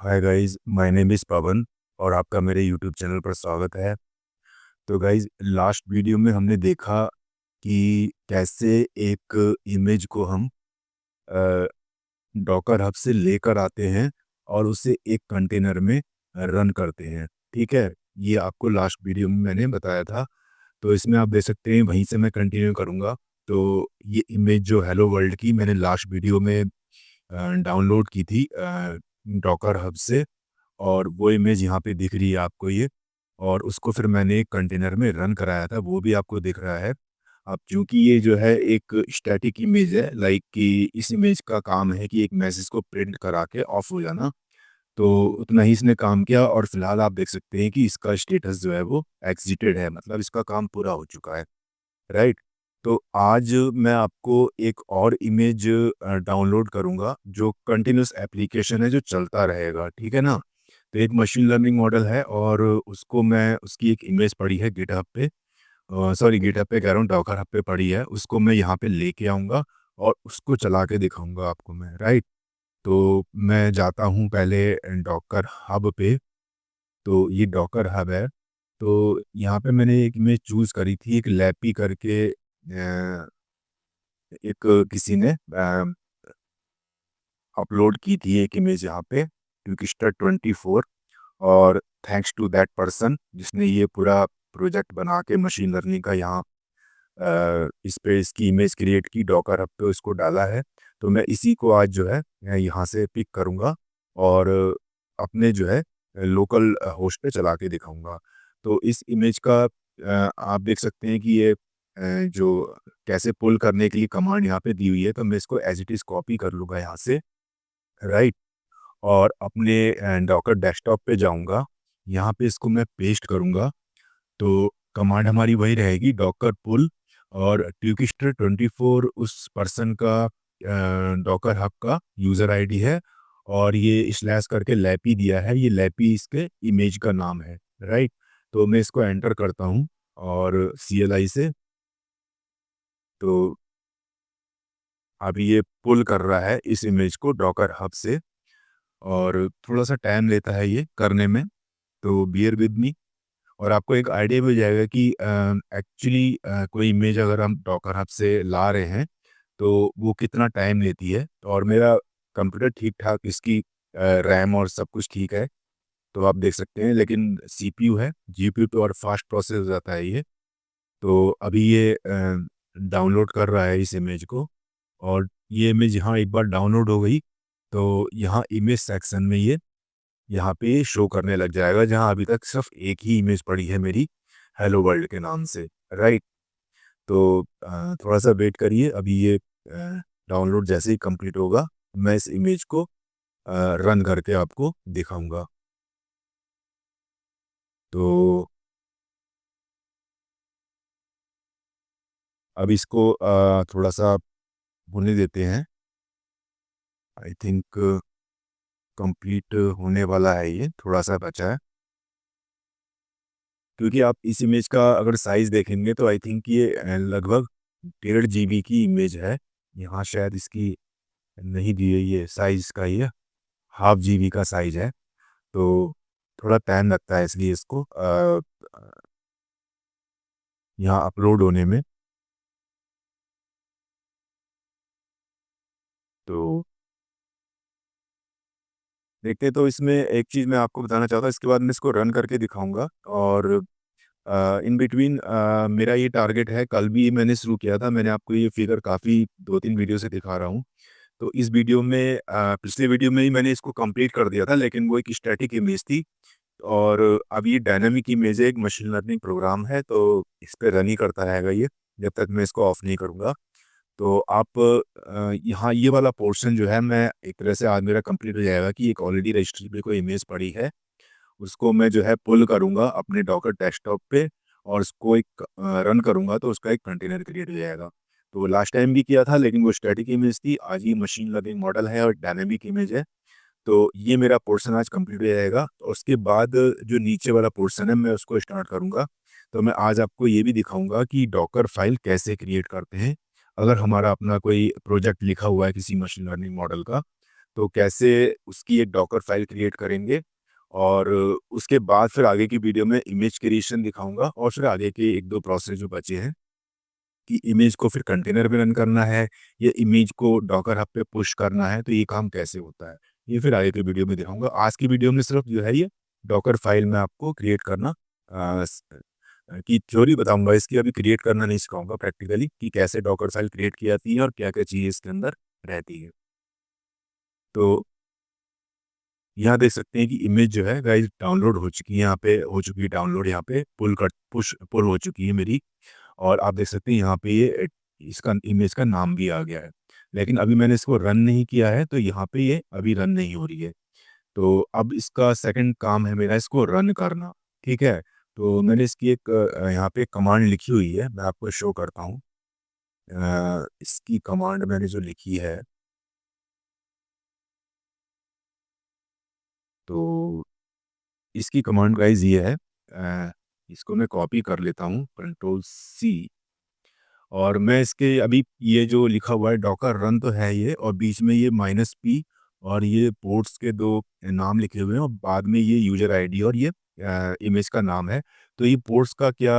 Hi guys, my name is Pawan और आपका मेरे यूट्यूब चैनल पर स्वागत है। तो गाइस, लास्ट वीडियो में हमने देखा कि कैसे एक इमेज को हम डॉकर हब से लेकर आते हैं और उसे एक कंटेनर में रन करते हैं। ठीक है, ये आपको लास्ट वीडियो में मैंने बताया था। तो इसमें आप देख सकते हैं, वहीं से मैं कंटिन्यू करूँगा। तो ये इमेज जो हेलो वर्ल्ड की मैंने लास्ट वीडियो में डाउनलोड की थी डॉकर हब से, और वो इमेज यहाँ पे दिख रही है आपको ये। और उसको फिर मैंने एक कंटेनर में रन कराया था, वो भी आपको दिख रहा है। अब चूँकि ये जो है एक स्टैटिक इमेज है, लाइक कि इस इमेज का काम है कि एक मैसेज को प्रिंट करा के ऑफ हो जाना, तो उतना ही इसने काम किया। और फिलहाल आप देख सकते हैं कि इसका स्टेटस जो है वो एग्जिटेड है, मतलब इसका काम पूरा हो चुका है, राइट। तो आज मैं आपको एक और इमेज डाउनलोड करूँगा जो कंटिन्यूस एप्लीकेशन है, जो चलता रहेगा, ठीक है ना। तो एक मशीन लर्निंग मॉडल है और उसको मैं उसकी एक इमेज पड़ी है गिटहब पे, सॉरी गिटहब पे कह रहा हूँ, डॉकर हब पे पड़ी है, उसको मैं यहाँ पे लेके आऊँगा और उसको चला के दिखाऊँगा आपको मैं, राइट। तो मैं जाता हूँ पहले डॉकर हब पे। तो ये डॉकर हब है। तो यहाँ पे मैंने एक इमेज चूज़ करी थी, एक लैपी करके एक किसी ने अपलोड की थी एक इमेज यहाँ पे, ट्विस्टर 24। और थैंक्स टू दैट पर्सन जिसने ये पूरा प्रोजेक्ट बना के मशीन लर्निंग का यहाँ इस पे इसकी इमेज क्रिएट की, डॉकर हब पे उसको डाला है। तो मैं इसी को आज जो है मैं यहाँ से पिक करूँगा और अपने जो है लोकल होस्ट पे चला के दिखाऊंगा। तो इस इमेज का आप देख सकते हैं कि ये जो कैसे पुल करने के लिए कमांड यहाँ पे दी हुई है, तो मैं इसको एज इट इज़ कॉपी कर लूँगा यहाँ से, राइट। और अपने डॉकर डेस्कटॉप पे जाऊँगा, यहाँ पे इसको मैं पेस्ट करूँगा। तो कमांड हमारी वही रहेगी, डॉकर पुल। और ट्विस्टर 24 उस पर्सन का डॉकर हब का यूज़र आईडी है, और ये स्लैश करके लैपी दिया है, ये लैपी इसके इमेज का नाम है, राइट। तो मैं इसको एंटर करता हूँ और CLI से। तो अभी ये पुल कर रहा है इस इमेज को डॉकर हब से, और थोड़ा-सा टाइम लेता है ये करने में, तो बियर विद मी। और आपको एक आइडिया भी हो जाएगा कि एक्चुअली कोई इमेज अगर हम डॉकर हब से ला रहे हैं, तो वो कितना टाइम लेती है। और मेरा कंप्यूटर ठीक-ठाक, इसकी रैम और सब कुछ ठीक है, तो आप देख सकते हैं। लेकिन CPU है, GPU तो और फास्ट प्रोसेस हो जाता है ये। तो अभी ये डाउनलोड कर रहा है इस इमेज को, और ये इमेज यहाँ एक बार डाउनलोड हो गई, तो यहाँ इमेज सेक्शन में ये यहाँ पे शो करने लग जाएगा, जहाँ अभी तक सिर्फ एक ही इमेज पड़ी है मेरी, हेलो वर्ल्ड के नाम से, राइट। तो थोड़ा सा वेट करिए, अभी ये डाउनलोड जैसे ही कंप्लीट होगा, मैं इस इमेज को रन करके आपको दिखाऊंगा। तो अब इसको थोड़ा सा होने देते हैं। आई थिंक कंप्लीट होने वाला है, ये थोड़ा सा बचा है। क्योंकि आप इस इमेज का अगर साइज़ देखेंगे तो आई थिंक ये लगभग 1.5 GB की इमेज है। यहाँ शायद इसकी नहीं दी है ये साइज़ का, ये हाफ GB का साइज़ है। तो थोड़ा टाइम लगता है इसलिए इसको यहाँ अपलोड होने में। तो देखते हैं। तो इसमें एक चीज़ मैं आपको बताना चाहता हूँ, इसके बाद मैं इसको रन करके दिखाऊँगा। और इन बिटवीन मेरा ये टारगेट है, कल भी मैंने शुरू किया था, मैंने आपको ये फिगर काफ़ी 2-3 वीडियो से दिखा रहा हूँ। तो इस वीडियो में पिछले वीडियो में ही मैंने इसको कंप्लीट कर दिया था, लेकिन वो एक स्टैटिक इमेज थी। और अब ये डायनामिक इमेज है, एक मशीन लर्निंग प्रोग्राम है, तो इस पे रन ही करता रहेगा ये, जब तक मैं इसको ऑफ नहीं करूँगा। तो आप यहाँ ये वाला पोर्शन जो है, मैं एक तरह से आज मेरा कंप्लीट हो जाएगा कि एक ऑलरेडी रजिस्ट्री पे कोई इमेज पड़ी है, उसको मैं जो है पुल करूँगा अपने डॉकर डेस्कटॉप पे, और उसको एक रन करूँगा, तो उसका एक कंटेनर क्रिएट हो जाएगा। तो लास्ट टाइम भी किया था, लेकिन वो स्टैटिक इमेज थी, आज ये मशीन लर्निंग मॉडल है और डायनामिक इमेज है। तो ये मेरा पोर्शन आज कंप्लीट हो जाएगा, और उसके बाद जो नीचे वाला पोर्शन है, मैं उसको स्टार्ट करूँगा। तो मैं आज आपको ये भी दिखाऊँगा कि डॉकर फाइल कैसे क्रिएट करते हैं, अगर हमारा अपना कोई प्रोजेक्ट लिखा हुआ है किसी मशीन लर्निंग मॉडल का। तो कैसे उसकी एक डॉकर फाइल क्रिएट करेंगे और उसके बाद फिर आगे की वीडियो में इमेज क्रिएशन दिखाऊँगा और फिर आगे के 1-2 प्रोसेस जो बचे हैं कि इमेज को फिर कंटेनर पे रन करना है या इमेज को डॉकर हब पे पुश करना है, तो ये काम कैसे होता है? ये फिर आगे की वीडियो में दिखाऊँगा। आज की वीडियो में सिर्फ जो है ये डॉकर फाइल मैं आपको क्रिएट करना की थ्योरी बताऊँगा, इसकी अभी क्रिएट करना नहीं सिखाऊँगा प्रैक्टिकली कि कैसे डॉकर फाइल क्रिएट की जाती है और क्या-क्या चीज़ें इसके अंदर रहती है। तो यहाँ देख सकते हैं कि इमेज जो है गाइस डाउनलोड हो चुकी है, यहाँ पे हो चुकी है डाउनलोड, यहाँ पे पुल हो चुकी है मेरी और आप देख सकते हैं यहाँ पे ये इसका इमेज का नाम भी आ गया है। लेकिन अभी मैंने इसको रन नहीं किया है, तो यहाँ पे ये अभी रन नहीं हो रही है। तो अब इसका सेकंड काम है मेरा इसको रन करना, ठीक है? तो मैंने इसकी एक यहाँ पे कमांड लिखी हुई है, मैं आपको शो करता हूँ। इसकी कमांड मैंने जो लिखी है, तो इसकी कमांड गाइस ये है, इसको मैं कॉपी कर लेता हूँ, कंट्रोल सी और मैं इसके अभी ये जो लिखा हुआ है डॉकर रन तो है ये और बीच में ये माइनस पी और ये पोर्ट्स के 2 नाम लिखे हुए हैं और बाद में ये यूज़र आईडी और ये इमेज का नाम है। तो ये पोर्ट्स का क्या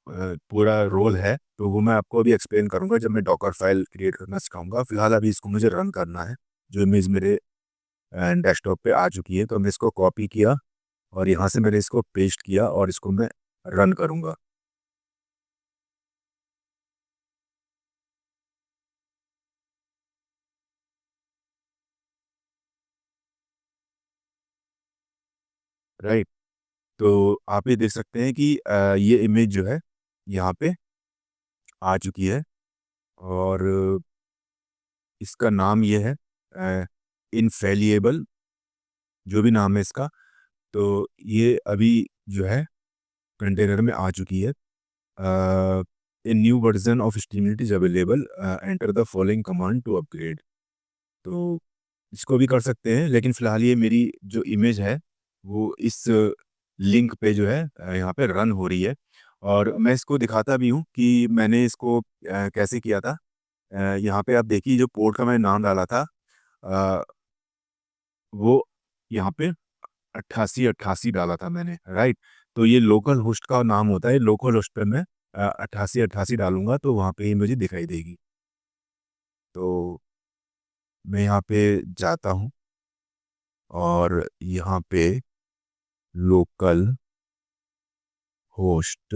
पूरा रोल है, तो वो मैं आपको अभी एक्सप्लेन करूँगा जब मैं डॉकर फाइल क्रिएट करना सिखाऊँगा। फिलहाल अभी इसको मुझे रन करना है, जो इमेज मेरे डेस्कटॉप पे आ चुकी है, तो मैं इसको कॉपी किया और यहाँ से मैंने इसको पेस्ट किया और इसको मैं रन करूँगा। राइट? तो आप ये देख सकते हैं कि ये इमेज जो है यहाँ पे आ चुकी है और इसका नाम ये है इनफैलिएबल, जो भी नाम है इसका। तो ये अभी जो है कंटेनर में आ चुकी है। A new version of Streamlit is available, enter the following command to upgrade. तो इसको भी कर सकते हैं, लेकिन फ़िलहाल ये मेरी जो इमेज है, वो इस लिंक पे जो है यहाँ पे रन हो रही है और मैं इसको दिखाता भी हूँ कि मैंने इसको कैसे किया था। यहाँ पे आप देखिए जो पोर्ट का मैंने नाम डाला था अ, वो यहाँ पे 8888 डाला था मैंने, राइट? तो ये लोकल होस्ट का नाम होता है, लोकल होस्ट पे मैं 8888 डालूँगा तो वहाँ पे ये मुझे दिखाई देगी। तो मैं यहाँ पे जाता हूँ और यहाँ पे लोकल होस्ट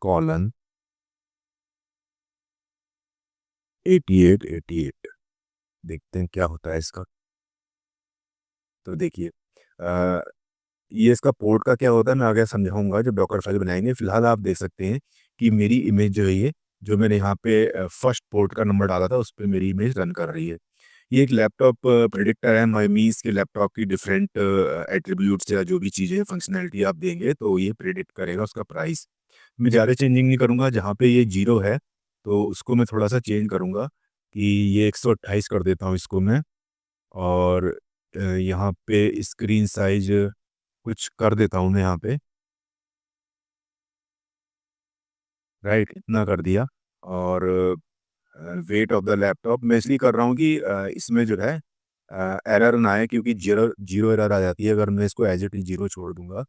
कॉलन 8888 देखते हैं क्या होता है इसका। तो देखिए ये इसका पोर्ट का क्या होता है मैं आगे समझाऊँगा जब डॉकर फाइल बनाएँगे। फ़िलहाल आप देख सकते हैं कि मेरी इमेज जो है ये, जो मैंने यहाँ पे फर्स्ट पोर्ट का नंबर डाला था, उस पे मेरी इमेज रन कर रही है। ये एक लैपटॉप प्रेडिक्टर है, मीन्स के लैपटॉप की डिफरेंट एट्रीब्यूट्स या जो भी चीज़ें फंक्शनैलिटी आप देंगे, तो ये प्रेडिक्ट करेगा उसका प्राइस। मैं ज़्यादा चेंजिंग नहीं करूँगा, जहाँ पे ये 0 है, तो उसको मैं थोड़ा-सा चेंज करूँगा कि ये 128 कर देता हूँ इसको मैं और यहाँ पे स्क्रीन साइज़ कुछ कर देता हूँ मैं यहाँ पे, राइट? इतना कर दिया और वेट ऑफ द लैपटॉप मैं इसलिए कर रहा हूँ कि इसमें जो है एरर ना आए क्योंकि ज़ीरो ज़ीरो एरर आ जाती है अगर मैं इसको एज़ इट इज़ 0 छोड़ दूँगा।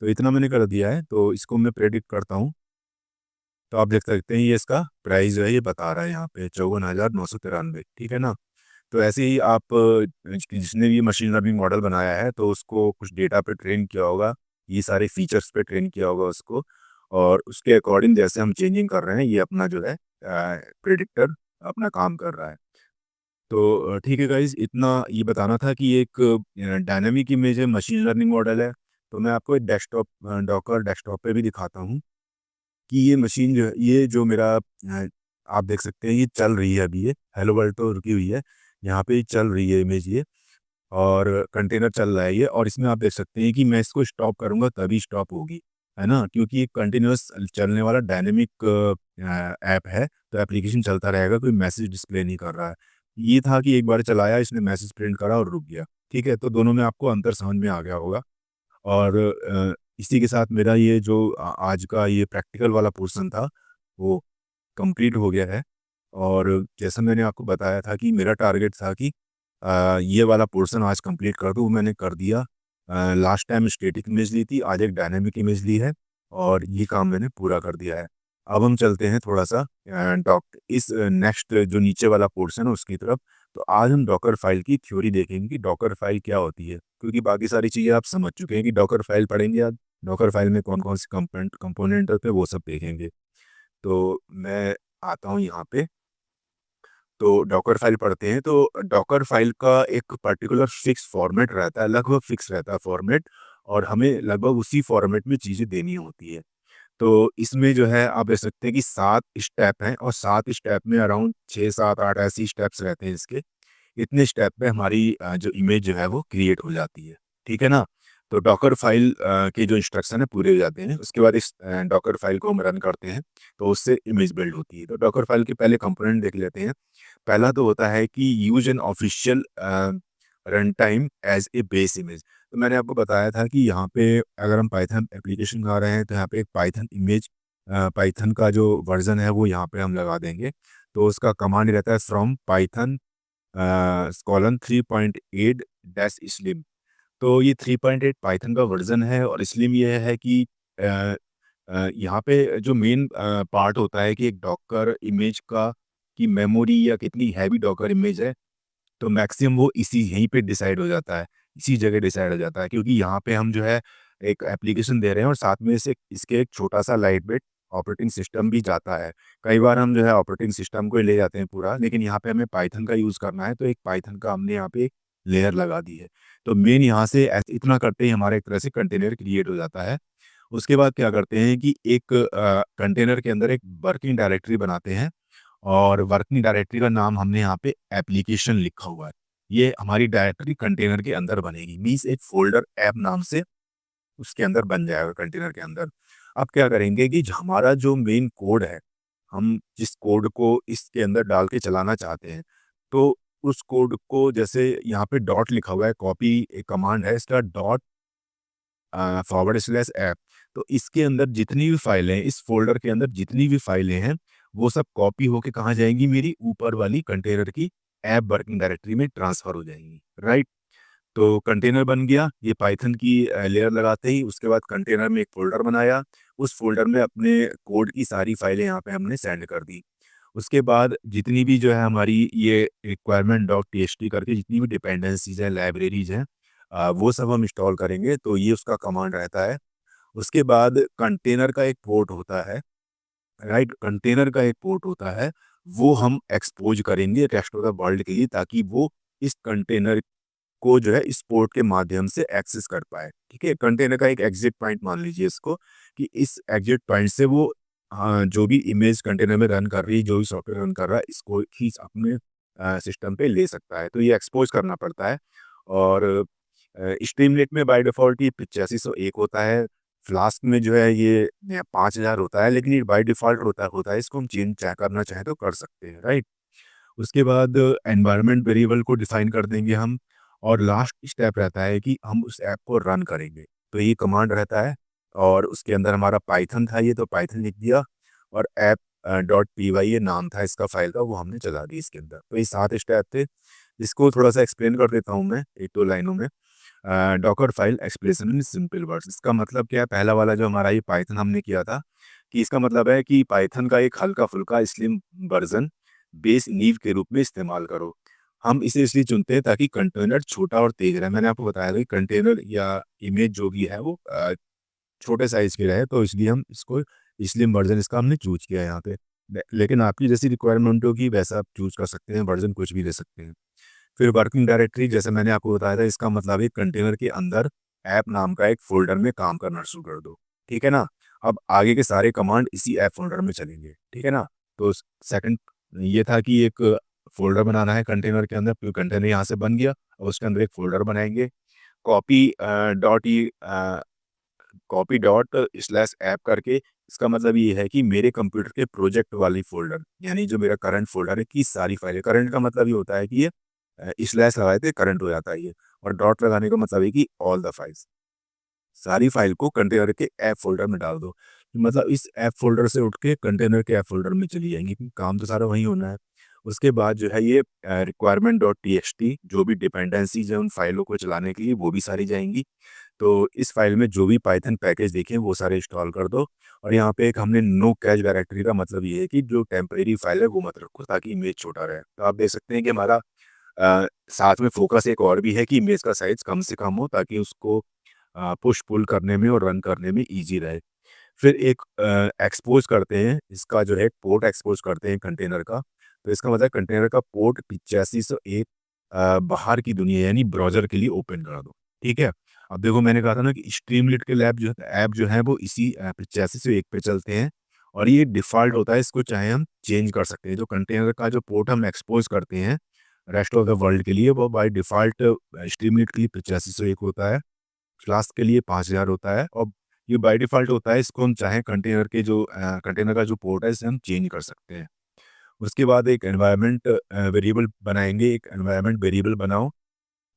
तो इतना मैंने कर दिया है, तो इसको मैं प्रेडिक्ट करता हूँ। तो आप देख सकते हैं ये इसका प्राइस जो है ये बता रहा है यहाँ पे 54,993, ठीक है ना? तो ऐसे ही आप जिसने भी मशीन लर्निंग मॉडल बनाया है तो उसको कुछ डेटा पे ट्रेन किया होगा, ये सारे फीचर्स पे ट्रेन किया होगा उसको और उसके अकॉर्डिंग जैसे हम चेंजिंग कर रहे हैं ये अपना जो है प्रेडिक्टर अपना काम कर रहा है। तो ठीक है गाइज़, इतना ये बताना था कि एक डायनामिक इमेज है, मशीन लर्निंग मॉडल है, तो मैं आपको एक डॉकर डेस्कटॉप पे भी दिखाता हूँ कि ये मशीन जो है ये जो मेरा आप देख सकते हैं ये चल रही है अभी, ये हेलो वर्ल्ड तो रुकी हुई है, यहाँ पे चल रही है इमेज ये और कंटेनर चल रहा है ये और इसमें आप देख सकते हैं कि मैं इसको स्टॉप करूँगा तभी स्टॉप होगी, है ना? क्योंकि ये कंटीन्यूअस चलने वाला डायनामिक ऐप है, तो एप्लीकेशन चलता रहेगा, कोई मैसेज डिस्प्ले नहीं कर रहा है। ये था कि एक बार चलाया, इसने मैसेज प्रिंट करा और रुक गया, ठीक है? तो दोनों में आपको अंतर समझ में आ गया होगा और इसी के साथ मेरा ये जो आज का ये प्रैक्टिकल वाला पोर्शन था, वो कंप्लीट हो गया है और जैसा मैंने आपको बताया था कि मेरा टारगेट था कि ये वाला पोर्शन आज कंप्लीट कर दूँ, वो मैंने कर दिया। लास्ट टाइम स्टैटिक इमेज ली थी, आज एक डायनामिक इमेज ली है और ये काम मैंने पूरा कर दिया है। अब हम चलते हैं थोड़ा-सा इस नेक्स्ट जो नीचे वाला पोर्शन है उसकी तरफ। तो आज हम डॉकर फाइल की थ्योरी देखेंगे कि डॉकर फाइल क्या होती है, क्योंकि बाकी सारी चीज़ें आप समझ चुके हैं कि डॉकर फाइल पढ़ेंगे आज, डॉकर फाइल में कौन-कौन से कंपोनेंट होते हैं वो सब देखेंगे। तो मैं आता हूँ यहाँ पे। तो डॉकर फाइल पढ़ते हैं, तो डॉकर फाइल का एक पर्टिकुलर फिक्स फॉर्मेट रहता है, लगभग फिक्स रहता है फॉर्मेट, और हमें लगभग उसी फॉर्मेट में चीज़ें देनी होती है। तो इसमें जो है आप देख सकते हैं कि 7 स्टेप हैं और 7 स्टेप में अराउंड 6, 7, 8 ऐसे स्टेप्स रहते हैं इसके। इतने स्टेप पे हमारी जो इमेज जो है वो क्रिएट हो जाती है, ठीक है ना? तो डॉकर फाइल के जो इंस्ट्रक्शन है पूरे हो जाते हैं। उसके बाद इस डॉकर फाइल को हम रन करते हैं, तो उससे इमेज बिल्ड होती है। तो डॉकर फाइल के पहले कंपोनेंट देख लेते हैं। पहला तो होता है कि use an official run time as a base image. तो मैंने आपको बताया था कि यहाँ पे अगर हम पाइथन एप्लीकेशन बना रहे हैं, तो यहाँ पे एक पाइथन इमेज पाइथन का जो वर्ज़न है वो यहाँ पे हम लगा देंगे। तो उसका कमांड रहता है from Python colon 3.8 dash slim. तो ये 3.8 पाइथन का वर्ज़न है और स्लिम ये है कि अ यहाँ पे जो मेन पार्ट होता है कि एक डॉकर इमेज का की मेमोरी या कितनी हैवी डॉकर इमेज है, तो मैक्सिमम वो इसी यहीं पे डिसाइड हो जाता है, इसी जगह डिसाइड हो जाता है, क्योंकि यहाँ पे हम जो है एक एप्लीकेशन दे रहे हैं और साथ में से इसके एक छोटा-सा लाइट वेट ऑपरेटिंग सिस्टम भी जाता है। कई बार हम जो है ऑपरेटिंग सिस्टम को ही ले जाते हैं पूरा, लेकिन यहाँ पे हमें पाइथन का यूज़ करना है, तो एक पाइथन का हमने यहाँ पे लेयर लगा दी है। तो मेन यहाँ से इतना करते ही हमारा एक तरह से कंटेनर क्रिएट हो जाता है। उसके बाद क्या करते हैं कि एक कंटेनर के अंदर एक वर्किंग डायरेक्टरी बनाते हैं और वर्किंग डायरेक्टरी का नाम हमने यहाँ पे एप्लीकेशन लिखा हुआ है। ये हमारी डायरेक्टरी कंटेनर के अंदर बनेगी, मीन्स एक फ़ोल्डर ऐप नाम से उसके अंदर बन जाएगा कंटेनर के अंदर। अब क्या करेंगे कि हमारा जो मेन कोड है, हम जिस कोड को इसके अंदर डाल के चलाना चाहते हैं, तो उस कोड को जैसे यहाँ पे डॉट लिखा हुआ है, कॉपी एक कमांड है इसका डॉट फॉरवर्ड स्लैश ऐप। तो इसके अंदर जितनी भी फाइलें हैं, इस फ़ोल्डर के अंदर जितनी भी फाइलें हैं, वो सब कॉपी होके कहाँ जाएँगी, मेरी ऊपर वाली कंटेनर की ऐप वर्किंग डायरेक्टरी में ट्रांसफ़र हो जाएँगी, राइट? तो कंटेनर बन गया, ये पाइथन की लेयर लगाते ही उसके बाद कंटेनर में एक फ़ोल्डर बनाया, उस फ़ोल्डर में अपने कोड की सारी फाइलें यहाँ पे हमने सेंड कर दी। उसके बाद जितनी भी जो है हमारी ये रिक्वायरमेंट डॉट टीएक्सटी करके जितनी भी डिपेंडेंसीज़ हैं, लाइब्रेरीज़ हैं, वो सब हम इंस्टॉल करेंगे, तो ये उसका कमांड रहता है। उसके बाद कंटेनर का एक पोर्ट होता है, राइट? कंटेनर का एक पोर्ट होता है, वो हम एक्सपोज़ करेंगे रेस्ट ऑफ द वर्ल्ड के लिए, ताकि वो इस कंटेनर को जो है इस पोर्ट के माध्यम से एक्सेस कर पाए, ठीक है? कंटेनर का एक एग्ज़िट पॉइंट मान लीजिए इसको, कि इस एग्ज़िट पॉइंट से वो जो भी इमेज कंटेनर में रन कर रही है, जो भी सॉफ्टवेयर रन कर रहा है, इसको ही अपने सिस्टम पे ले सकता है। तो ये एक्सपोज़ करना पड़ता है। और स्ट्रीमलीट में बाय डिफ़ॉल्ट ये 8501 होता है, फ्लास्क में जो है ये 5000 होता है, लेकिन ये बाय डिफ़ॉल्ट होता है, इसको हम चेंज चा करना चाहें तो कर सकते हैं, राइट? उसके बाद एनवायरनमेंट वेरिएबल को डिफाइन कर देंगे हम, और लास्ट स्टेप रहता है कि हम उस ऐप को रन करेंगे। तो ये कमांड रहता है और उसके अंदर हमारा पाइथन था, ये तो पाइथन लिख दिया, और ऐप डॉट पीवाई ये नाम था इसका फाइल का, वो हमने चला दी इसके अंदर। तो ये 7 स्टेप थे, इसको थोड़ा-सा एक्सप्लेन कर देता हूँ मैं 1-2 लाइनों में। Docker file expression in simple words, इसका मतलब क्या है? पहला वाला जो हमारा ये पाइथन हमने किया था, कि इसका मतलब है कि पाइथन का एक हल्का-फुल्का स्लिम वर्ज़न बेस नींव के रूप में इस्तेमाल करो। हम इसे इसलिए चुनते हैं ताकि कंटेनर छोटा और तेज़ रहे। मैंने आपको बताया था कि कंटेनर या इमेज जो भी है वो छोटे साइज़ की रहे, तो इसलिए हम इसको स्लिम वर्ज़न इसका हमने चूज़ किया है यहाँ पे। लेकिन आपकी जैसी रिक्वायरमेंट होगी वैसा आप चूज़ कर सकते हैं, वर्ज़न कुछ भी ले सकते हैं। फिर वर्किंग डायरेक्टरी जैसे मैंने आपको बताया था, इसका मतलब है कंटेनर के अंदर ऐप नाम का एक फ़ोल्डर में काम करना शुरू कर दो, ठीक है ना? अब आगे के सारे कमांड इसी ऐप फ़ोल्डर में चलेंगे, ठीक है ना? तो सेकंड ये था कि एक फ़ोल्डर बनाना है कंटेनर के अंदर, फिर कंटेनर यहाँ से बन गया और उसके अंदर एक फ़ोल्डर बनाएँगे। Copy copy dot slash app करके, इसका मतलब ये है कि मेरे कंप्यूटर के प्रोजेक्ट वाली फ़ोल्डर, यानी जो मेरा करंट फ़ोल्डर है की सारी फाइलें, करंट का मतलब ये होता है कि ये स्लैश लगाए थे करंट हो जाता है ये, और डॉट लगाने का मतलब है कि ऑल द फाइल्स, सारी फाइल को कंटेनर के ऐप फ़ोल्डर में डाल दो। मतलब इस ऐप फ़ोल्डर से उठ के कंटेनर के ऐप फ़ोल्डर में चली जाएँगी, क्योंकि काम तो सारा वहीं होना है। उसके बाद जो है ये रिक्वायरमेंट डॉट टीएक्सटी जो भी डिपेंडेंसीज़ हैं उन फ़ाइलों को चलाने के लिए वो भी सारी जाएँगी। तो इस फ़ाइल में जो भी पाइथन पैकेज देखे वो सारे इंस्टॉल कर दो, और यहाँ पे एक हमने नो कैच डायरेक्टरी का मतलब ये है कि जो टेम्परेरी फ़ाइल है वो मत रखो, ताकि इमेज छोटा रहे। तो आप देख सकते हैं कि हमारा साथ में फ़ोकस एक और भी है कि इमेज का साइज़ कम से कम हो, ताकि उसको पुश पुल करने में और रन करने में ईज़ी रहे। फिर एक एक्सपोज़ करते हैं, इसका जो है पोर्ट एक्सपोज़ करते हैं कंटेनर का। तो इसका मतलब कंटेनर का पोर्ट 8501 बाहर की दुनिया यानी ब्राउज़र के लिए ओपन कर दो, ठीक है? अब देखो मैंने कहा था ना कि स्ट्रीमलीट के ऐप जो है वो इसी 8501 पे चलते हैं, और ये डिफ़ॉल्ट होता है, इसको चाहे हम चेंज कर सकते हैं। जो कंटेनर का जो पोर्ट हम एक्सपोज़ करते हैं रेस्ट ऑफ द वर्ल्ड के लिए, वो बाय डिफ़ॉल्ट स्ट्रीमलीट के लिए 8501 होता है। फ्लास्क के लिए 5000 होता है, और ये बाय डिफ़ॉल्ट होता है। इसको हम चाहें कंटेनर का जो पोर्ट है इसे हम चेंज कर सकते हैं। उसके बाद एक एनवायरनमेंट वेरिएबल बनाएँगे, एक एनवायरनमेंट वेरिएबल बनाओ,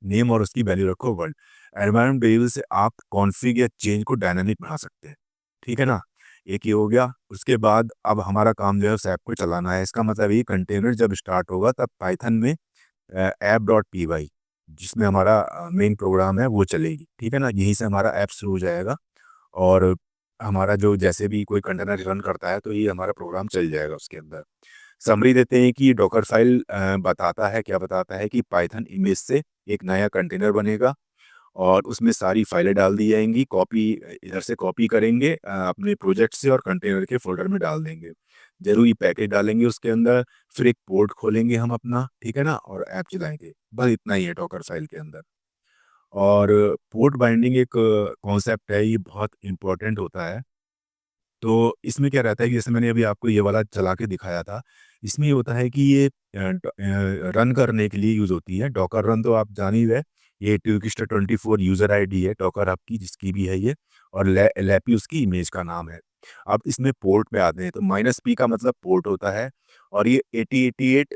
नेम और उसकी वैल्यू रखो वर्ल्ड। एनवायरनमेंट वेरिएबल से आप कॉन्फ़िग या चेंज को डायनामिक बना सकते हैं, ठीक है ना? एक ये हो गया। उसके बाद अब हमारा काम जो है उस ऐप को चलाना है। इसका मतलब ये कंटेनर जब स्टार्ट होगा तब पाइथन में ऐप.py जिसमें हमारा मेन प्रोग्राम है वो चलेगी, ठीक है ना? यहीं से हमारा ऐप शुरू हो जाएगा, और हमारा जो जैसे भी कोई कंटेनर रन करता है तो ये हमारा प्रोग्राम चल जाएगा उसके अंदर। समरी देते हैं कि डॉकर फाइल बताता है, क्या बताता है कि पाइथन इमेज से एक नया कंटेनर बनेगा, और उसमें सारी फाइलें डाल दी जाएँगी, इधर से कॉपी करेंगे अपने प्रोजेक्ट से और कंटेनर के फ़ोल्डर में डाल देंगे। ज़रूरी पैकेज डालेंगे उसके अंदर, फिर एक पोर्ट खोलेंगे हम अपना, ठीक है ना? और ऐप चलाएँगे। बस इतना ही है डॉकर फाइल के अंदर। और पोर्ट बाइंडिंग एक कॉन्सेप्ट है, ये बहुत इम्पोर्टेंट होता है। तो इसमें क्या रहता है कि जैसे मैंने अभी आपको ये वाला चला के दिखाया था, इसमें ये होता है कि ये रन करने के लिए यूज़ होती है। डॉकर रन तो आप जान ही गए, ये ट्यूकिस्टर 24 यूज़र आईडी है डॉकर हब की, जिसकी भी है ये, और लैपी उसकी इमेज का नाम है। अब इसमें पोर्ट पे आते हैं, तो -p का मतलब पोर्ट होता है, और ये 8088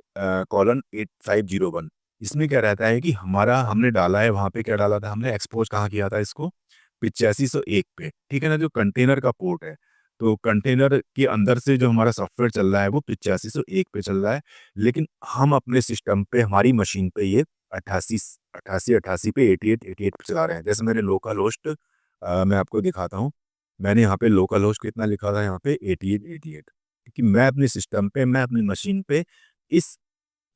कोलन 8501। इसमें क्या रहता है कि हमारा हमने डाला है वहाँ पे, क्या डाला था हमने, एक्सपोज़ कहाँ किया था इसको, 8501 पे, ठीक है ना? जो कंटेनर का पोर्ट है। तो कंटेनर के अंदर से जो हमारा सॉफ्टवेयर चल रहा है वो 8501 पे चल रहा है, लेकिन हम अपने सिस्टम पे, हमारी मशीन पे ये 88 पे 88 पे चला रहे हैं। जैसे मैंने लोकल होस्ट मैं आपको दिखाता हूँ। मैंने यहाँ पे लोकल होस्ट कितना लिखा था यहाँ पे 88 क्योंकि मैं अपने सिस्टम पे, मैं अपनी मशीन पे इस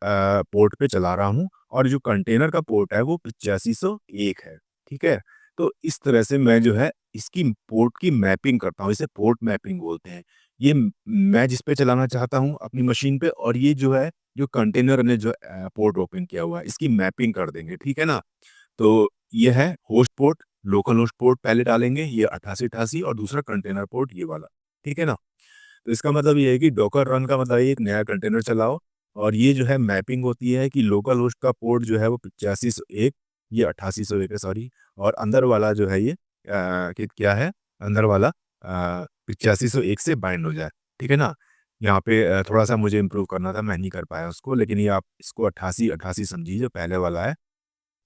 पोर्ट पे चला रहा हूँ, और जो कंटेनर का पोर्ट है वो 8501 है, ठीक है? तो इस तरह से मैं जो है इसकी पोर्ट की मैपिंग करता हूँ, इसे पोर्ट मैपिंग बोलते हैं। ये मैं जिस पे चलाना चाहता हूँ अपनी मशीन पे, और ये जो है, जो कंटेनर ने जो पोर्ट ओपन किया हुआ है, इसकी मैपिंग कर देंगे, ठीक है ना? तो ये है host port, local host port पहले डालेंगे, ये 8888, और दूसरा कंटेनर पोर्ट ये वाला, ठीक है ना? तो इसका मतलब ये है कि डॉकर रन का मतलब ये एक नया कंटेनर चलाओ, और ये जो है मैपिंग होती है कि लोकल होस्ट का पोर्ट जो है वो 8501, ये 8801 है सॉरी, और अंदर वाला जो है ये कि क्या है, अंदर वाला 8501 से बाइंड हो जाए, ठीक है ना? यहाँ पे थोड़ा-सा मुझे इम्प्रूव करना था, मैं नहीं कर पाया उसको, लेकिन ये आप इसको 8888 समझिए जो पहले वाला है,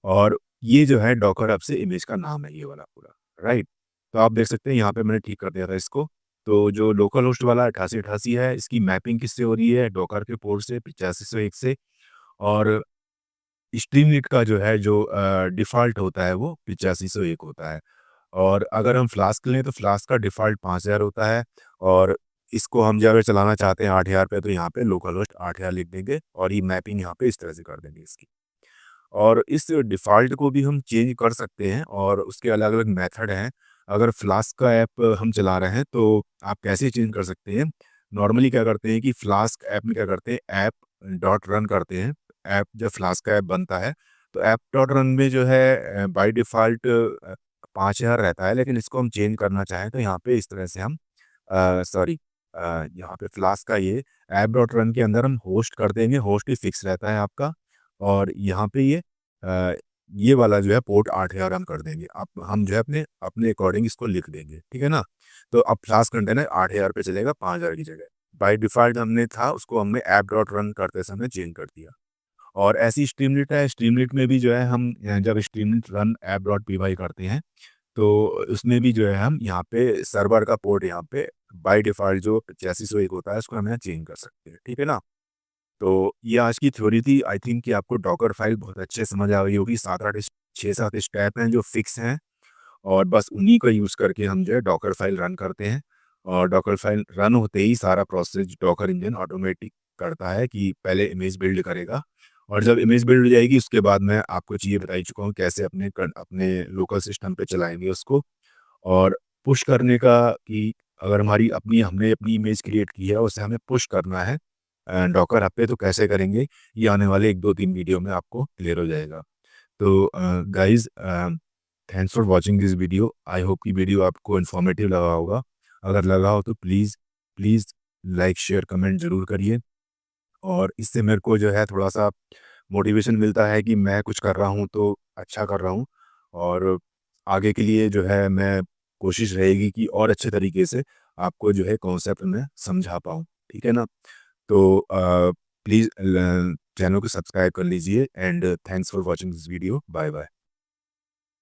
और ये जो है डॉकर हब से इमेज का नाम है ये वाला पूरा, राइट? तो आप देख सकते हैं यहाँ पे मैंने ठीक कर दिया था इसको। तो जो लोकल होस्ट वाला 8888 है, इसकी मैपिंग किससे हो रही है? डॉकर के पोर्ट से 8501 से, और स्ट्रीमलीट का जो है, जो डिफ़ॉल्ट होता है वो 8501 होता है। और अगर हम फ्लास्क लें तो फ्लास्क का डिफ़ॉल्ट 5000 होता है, और इसको हम जो अगर चलाना चाहते हैं 8000 पे, तो यहाँ पे लोकल होस्ट 8000 लिख देंगे, और ये मैपिंग यहाँ पे इस तरह से कर देंगे इसकी। और इस डिफ़ॉल्ट को भी हम चेंज कर सकते हैं, और उसके अलग-अलग मेथड हैं। अगर फ्लास्क का ऐप हम चला रहे हैं तो आप कैसे चेंज कर सकते हैं? नॉर्मली क्या करते हैं कि फ्लास्क ऐप में क्या करते हैं, ऐप डॉट रन करते हैं। ऐप जब फ्लास्क का ऐप बनता है तो ऐप डॉट रन में जो है बाय डिफ़ॉल्ट 5000 रहता है, लेकिन इसको हम चेंज करना चाहें तो यहाँ पे इस तरह से हम सॉरी यहाँ पे फ्लास्क का ये ऐप डॉट रन के अंदर हम होस्ट कर देंगे, होस्ट ही फिक्स रहता है आपका, और यहाँ पे ये वाला जो है पोर्ट 8000 हम कर देंगे। अब हम जो है अपने अपने अकॉर्डिंग इसको लिख देंगे, ठीक है ना? तो अब फ्लास्क कंटेनर 8000 पे चलेगा 5000 की जगह। बाय डिफ़ॉल्ट हमने था उसको हमने ऐप डॉट रन करते समय चेंज कर दिया। और ऐसी स्ट्रीमलीट है, स्ट्रीमलीट में भी जो है हम जब स्ट्रीमलीट रन ऐप डॉट py करते हैं, तो उसमें भी जो है हम यहाँ पे सर्वर का पोर्ट यहाँ पे बाय डिफ़ॉल्ट जो 8501 होता है उसको हम यहाँ चेंज कर सकते हैं, ठीक है ना? तो ये आज की थ्योरी थी। आई थिंक कि आपको डॉकर फाइल बहुत अच्छे समझ आ गई होगी। 7-8 इस 6-7 स्टेप हैं जो फिक्स हैं और बस उन्हीं का यूज़ करके हम जो है डॉकर फाइल रन करते हैं और डॉकर फाइल रन होते ही सारा प्रोसेस डॉकर इंजन ऑटोमेटिक करता है कि पहले इमेज बिल्ड करेगा और जब इमेज बिल्ड हो जाएगी उसके बाद मैं आपको चीज़ें बता ही चुका हूँ कैसे अपने लोकल सिस्टम पे चलाएँगे उसको। और पुश करने का कि अगर हमारी अपनी हमने अपनी इमेज क्रिएट की है, उसे हमें पुश करना है डॉकर हब पे तो कैसे करेंगे, ये आने वाले 1, 2, 3 वीडियो में आपको क्लियर हो जाएगा। तो guys thanks for watching this video. I hope कि वीडियो आपको इन्फॉर्मेटिव लगा होगा। अगर लगा हो तो प्लीज़ लाइक, शेयर, कमेंट ज़रूर करिए और इससे मेरे को जो है थोड़ा-सा मोटिवेशन मिलता है कि मैं कुछ कर रहा हूँ तो अच्छा कर रहा हूँ और आगे के लिए जो है मैं कोशिश रहेगी कि और अच्छे तरीके से आपको जो है कॉन्सेप्ट मैं समझा पाऊँ, ठीक है ना? तो प्लीज़ चैनल को सब्सक्राइब कर लीजिए and thanks for watching this video. Bye bye.